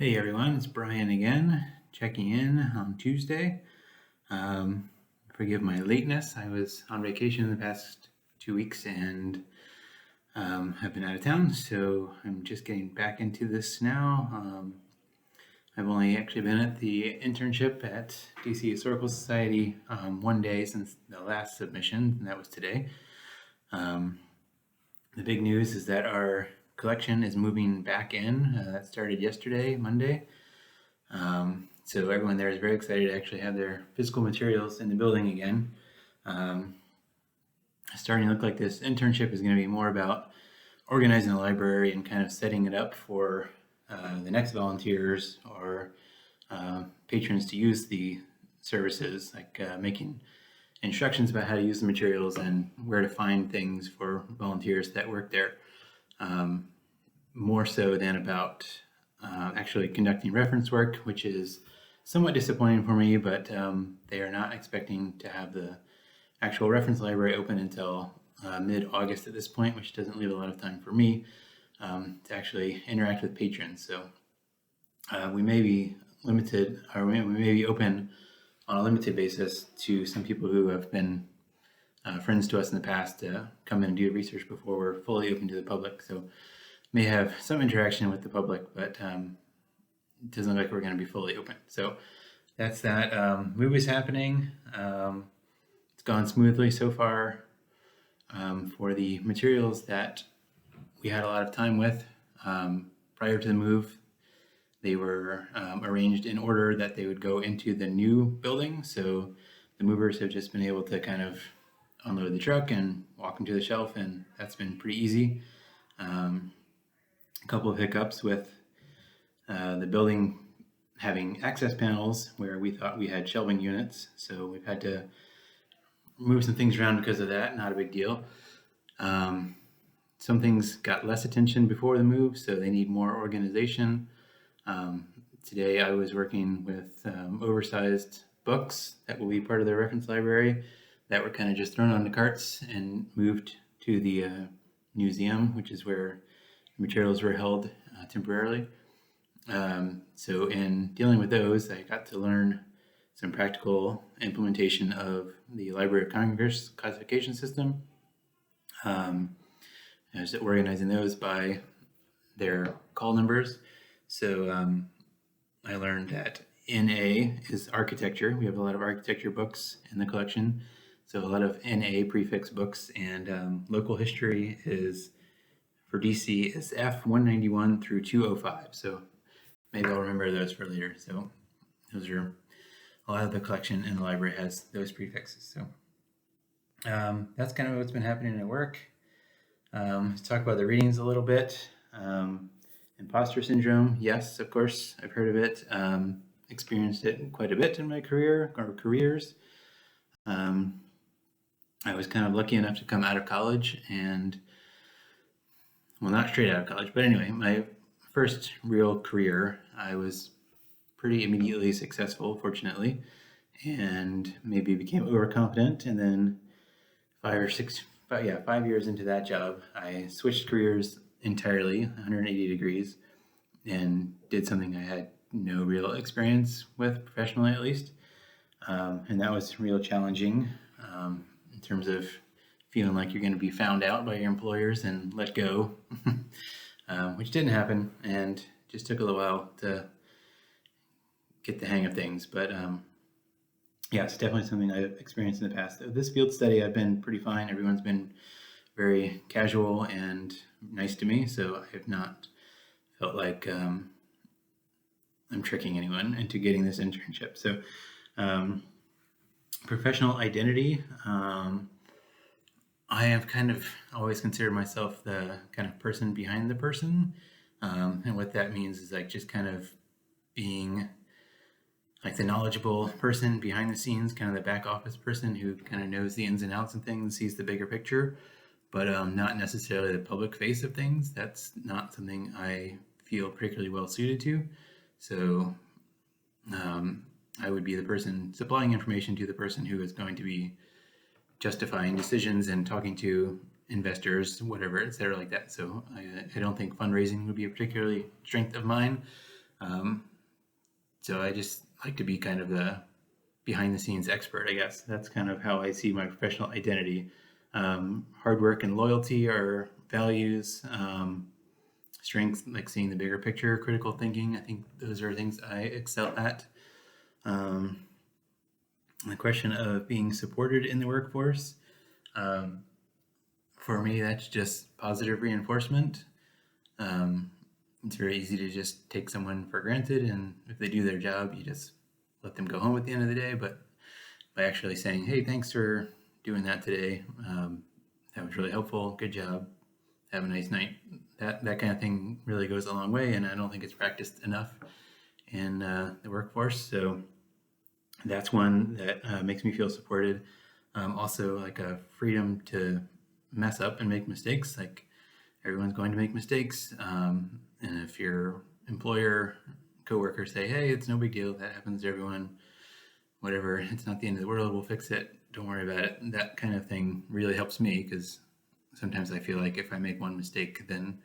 Hey everyone, it's Brian again, checking in on Tuesday. Forgive my lateness. I was on vacation the past 2 weeks and have been out of town, so I'm just getting back into this now. I've only actually been at the internship at DC Historical Society one day since the last submission, and that was today. The big news is that our collection is moving back in. That started yesterday, Monday. So everyone there is very excited to actually have their physical materials in the building again. Starting to look like this internship is going to be more about organizing the library and kind of setting it up for the next volunteers or patrons to use the services, like making instructions about how to use the materials and where to find things for volunteers that work there, more so than about actually conducting reference work, which is somewhat disappointing for me, but they are not expecting to have the actual reference library open until mid-August at this point, which doesn't leave a lot of time for me to actually interact with patrons. So we may be limited, or we may be open on a limited basis to some people who have been friends to us in the past to come in and do research before we're fully open to the public. So may have some interaction with the public, but it doesn't look like we're going to be fully open. So that's that. Move is happening. It's gone smoothly so far. For the materials that we had a lot of time with prior to the move, they were arranged in order that they would go into the new building. So the movers have just been able to kind of unload the truck and walk them to the shelf, and that's been pretty easy. A couple of hiccups with the building having access panels where we thought we had shelving units. So we've had to move some things around because of that. Not a big deal. Some things got less attention before the move, so they need more organization. Today I was working with oversized books that will be part of the reference library that were kind of just thrown onto carts and moved to the museum, which is where materials were held temporarily. So in dealing with those, I got to learn some practical implementation of the Library of Congress classification system. I was organizing those by their call numbers. So I learned that NA is architecture. We have a lot of architecture books in the collection. So a lot of NA prefix books, and local history is, for DC, is F191 through 205. So maybe I'll remember those for later. So those are a lot of the collection in the library has those prefixes. So that's kind of what's been happening at work. Let's talk about the readings a little bit. Imposter syndrome, yes, of course, I've heard of it. Experienced it quite a bit in my career or careers. I was kind of lucky enough to come out of college and, well, not straight out of college, but anyway, my first real career, I was pretty immediately successful, fortunately, and maybe became overconfident. And then 5 years into that job, I switched careers entirely, 180 degrees, and did something I had no real experience with, professionally at least. And that was real challenging in terms of feeling like you're going to be found out by your employers and let go, which didn't happen, and just took a little while to get the hang of things. But yeah, it's definitely something I've experienced in the past. This field study, I've been pretty fine. Everyone's been very casual and nice to me, so I have not felt like I'm tricking anyone into getting this internship. So professional identity, I have kind of always considered myself the kind of person behind the person, and what that means is like just kind of being like the knowledgeable person behind the scenes, kind of the back office person who kind of knows the ins and outs of things, sees the bigger picture, but not necessarily the public face of things. That's not something I feel particularly well suited to. So I would be the person supplying information to the person who is going to be justifying decisions and talking to investors, whatever, et cetera, like that. So I don't think fundraising would be a particularly strength of mine. So I just like to be kind of the behind the scenes expert, I guess. That's kind of how I see my professional identity. Hard work and loyalty are values. Strengths, like seeing the bigger picture, critical thinking. I think those are things I excel at. The question of being supported in the workforce. For me, that's just positive reinforcement. It's very easy to just take someone for granted, and if they do their job, you just let them go home at the end of the day. But by actually saying, hey, thanks for doing that today, that was really helpful, good job, have a nice night, that kind of thing really goes a long way, and I don't think it's practiced enough in the workforce. So that's one that makes me feel supported. Also, like a freedom to mess up and make mistakes. Like, everyone's going to make mistakes, and if your employer, coworkers say, hey, it's no big deal, that happens to everyone, whatever, it's not the end of the world, we'll fix it, don't worry about it, that kind of thing really helps me, because sometimes I feel like if I make one mistake, then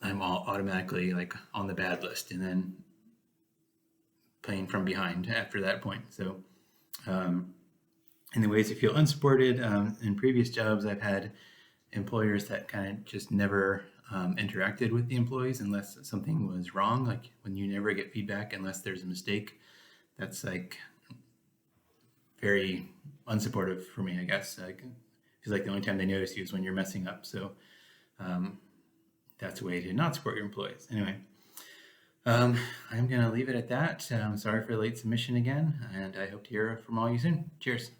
I'm all automatically like on the bad list, and then playing from behind after that point. So in the ways I feel unsupported, in previous jobs, I've had employers that kind of just never interacted with the employees unless something was wrong. Like, when you never get feedback unless there's a mistake, that's like very unsupportive for me, I guess. Like, feels like the only time they notice you is when you're messing up. So that's a way to not support your employees. Anyway, I'm going to leave it at that. Sorry for the late submission again, and I hope to hear from all you soon. Cheers.